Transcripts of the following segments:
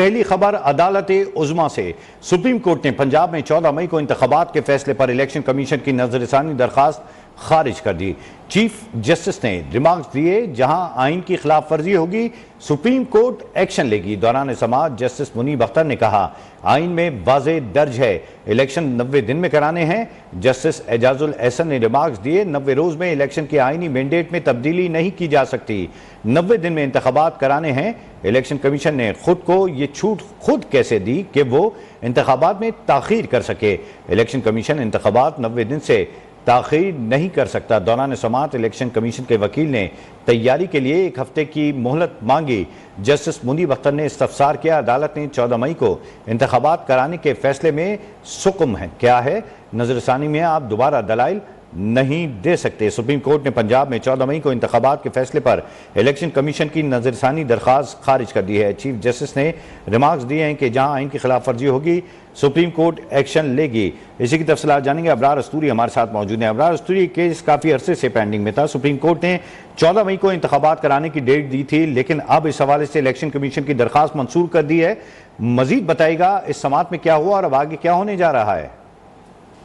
पहली खबर अदालत उज़्मा से। सुप्रीम कोर्ट ने पंजाब में 14 मई को इंतखाबात के फैसले पर इलेक्शन कमीशन की नजरसानी दरखास्त खारिज कर दी। चीफ जस्टिस ने रिमार्क्स दिए, जहां आइन की खिलाफ वर्जी होगी सुप्रीम कोर्ट एक्शन लेगी। दौरान समाअत जस्टिस मुनीब अख्तर ने कहा, आइन में वाज़े दर्ज है इलेक्शन 90 दिन में कराने हैं। जस्टिस एजाजुल एहसन ने रिमार्क्स दिए, 90 रोज में इलेक्शन के आइनी मैंडेट में तब्दीली नहीं की जा सकती। 90 दिन में इंतखाबात कराने हैं। इलेक्शन कमीशन ने खुद को ये छूट खुद कैसे दी कि वो इंतखाबात में ताखीर कर सके। इलेक्शन कमीशन इंतखाबात 90 दिन से ताखीर नहीं कर सकता। दौरान समाअत इलेक्शन कमीशन के वकील ने तैयारी के लिए 1 हफ्ते की मोहलत मांगी। जस्टिस मुनीब अख्तर ने इस्तफसार किया, अदालत ने 14 मई को इंतखाबात कराने के फैसले में सुकुम है क्या है, नजरसानी में आप दोबारा दलाइल नहीं दे सकते। सुप्रीम कोर्ट ने पंजाब में 14 मई को इंतखाबात के फैसले पर इलेक्शन कमीशन की नजरसानी दरखास्त खारिज कर दी है। चीफ जस्टिस ने रिमार्क्स दिए हैं कि जहां आइन की खिलाफ वर्जी होगी सुप्रीम कोर्ट एक्शन लेगी। इसी की तफसीलात जानेंगे। अबरार अस्तूरी हमारे साथ मौजूद हैं। अबरार अस्तूरी, केस काफी अरसे से पेंडिंग में था। सुप्रीम कोर्ट ने 14 मई को इंतखाबात कराने की डेट दी थी, लेकिन अब इस हवाले से इलेक्शन कमीशन की दरखास्त मंसूर कर दी है। मजीद बताएगा इस समाअत में क्या हुआ और अब आगे क्या होने जा रहा है?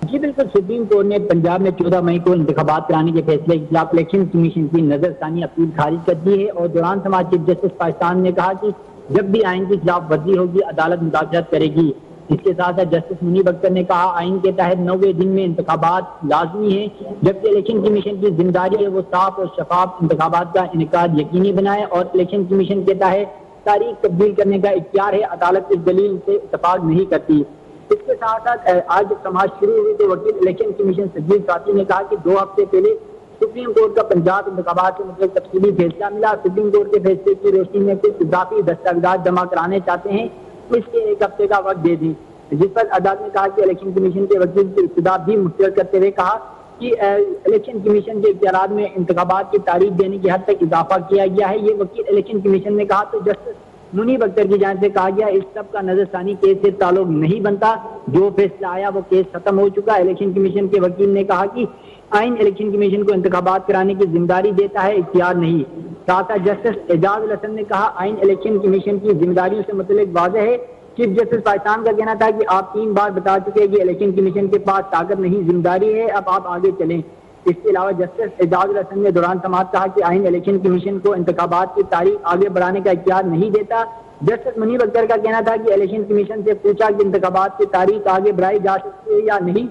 जी बिल्कुल, सुप्रीम कोर्ट ने पंजाब में 14 मई को इंतखाबात कराने के फैसले के खिलाफ इलेक्शन कमीशन की नजरसानी अपील खारिज कर दी है। और दौरान समाअत चीफ जस्टिस पाकिस्तान ने कहा कि जब भी आइन की खिलाफ वर्जी होगी अदालत मुदाखलत करेगी। इसके साथ साथ जस्टिस मुनीब अख्तर ने कहा, आइन के तहत 90 दिन में इंतखाबात लाजमी है, जबकि इलेक्शन कमीशन की जिम्मेदारी है वो साफ और शफाफ इंतखाबात का इनेकाद यकीनी बनाए और इलेक्शन कमीशन के तहत तारीख तब्दील करने का इख्तियार है। अदालत इस दलील से इत्तफाक नहीं करती। इसके साथ साथ आज समाज शुरू हुई तो वकील इलेक्शन कमीशन सज्जीद साथी ने कहा कि 2 हफ्ते पहले सुप्रीम कोर्ट का पंजाब इंतखाबात के मतलब तफसीली फैसला मिला। सुप्रीम कोर्ट के फैसले की रोशनी में कुछ इजाफी दस्तावेजात जमा कराने चाहते हैं, इसके 1 हफ्ते का वक्त दे दी। जिस पर अदालत ने कहा कि इलेक्शन कमीशन के वकील की इब्तिदा भी मुस्तरद करते हुए कहा कि इलेक्शन कमीशन के इख्तियारात में इंतखाबात की तारीख देने की हद तक इजाफा किया गया है। ये वकील इलेक्शन कमीशन ने कहा। तो जस्टिस मुनीब अख्तर की जानिब से कहा गया, इस सब का नजरसानी केस से ताल्लुक नहीं बनता, जो फैसला आया वो केस खत्म हो चुका। इलेक्शन कमीशन के वकील ने कहा कि आइन इलेक्शन कमीशन को इंतखाबात कराने की जिम्मेदारी देता है, इख्तियार नहीं। साथ साथ जस्टिस एजाजुल हसन ने कहा, आइन इलेक्शन कमीशन की जिम्मेदारियों से मुतल्लिक वाज़ेह है। चीफ जस्टिस पाकिस्तान का कहना था कि आप 3 बार बता चुके हैं कि इलेक्शन कमीशन के पास ताकत नहीं, जिम्मेदारी है, अब आप आगे चलें। इसके अलावा जस्टिस एजाजुल हसन ने दौरान समाअत कहा कि आइन इलेक्शन कमीशन को इंतखाबात की तारीख आगे बढ़ाने का इख्तियार नहीं देता। जस्टिस मुनीब अख्तर का कहना था कि इलेक्शन कमीशन से पूछा कि इंतखाबात की तारीख आगे बढ़ाई जा सकती है या नहीं।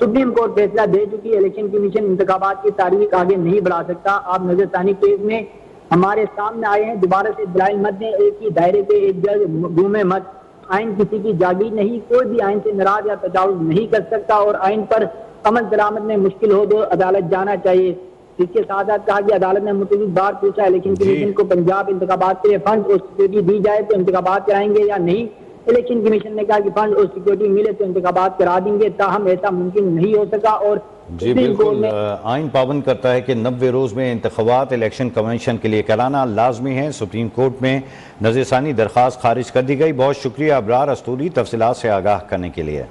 सुप्रीम कोर्ट फैसला दे चुकी है, इलेक्शन कमीशन इंतखाबात की तारीख आगे नहीं बढ़ा सकता। आप नजरसानी केस में हमारे सामने आए हैं, दोबारा से दलाइल मत दें, एक ही दायरे पे एक जज घूमे मत। आइन किसी की जागीर नहीं, कोई भी आइन से नाराज या तजावुज नहीं कर सकता और आइन पर अमल दरामद में मुश्किल हो तो अदालत जाना चाहिए। इसके साथ साथ कहा कि अदालत ने मुतअद्दिद बार पूछा इलेक्शन कमीशन को पंजाब इंतखाबात के लिए फंड और सिक्योरिटी दी जाए तो इंतखाबात कराएंगे या नहीं। इलेक्शन कमीशन ने कहा कि फंड और सिक्योरिटी मिले तो इंतखाबात करा देंगे, ताहम ऐसा मुमकिन नहीं हो सका। और जी बिल्कुल, आइन पाबंद करता है कि 90 रोज में इंतखाबात इलेक्शन कमीशन के लिए कराना लाजमी है। सुप्रीम कोर्ट में नजरसानी दरखास्त खारिज कर दी गई। बहुत शुक्रिया अबरार अस्तूरी, तफसीलात से आगाह करने के लिए।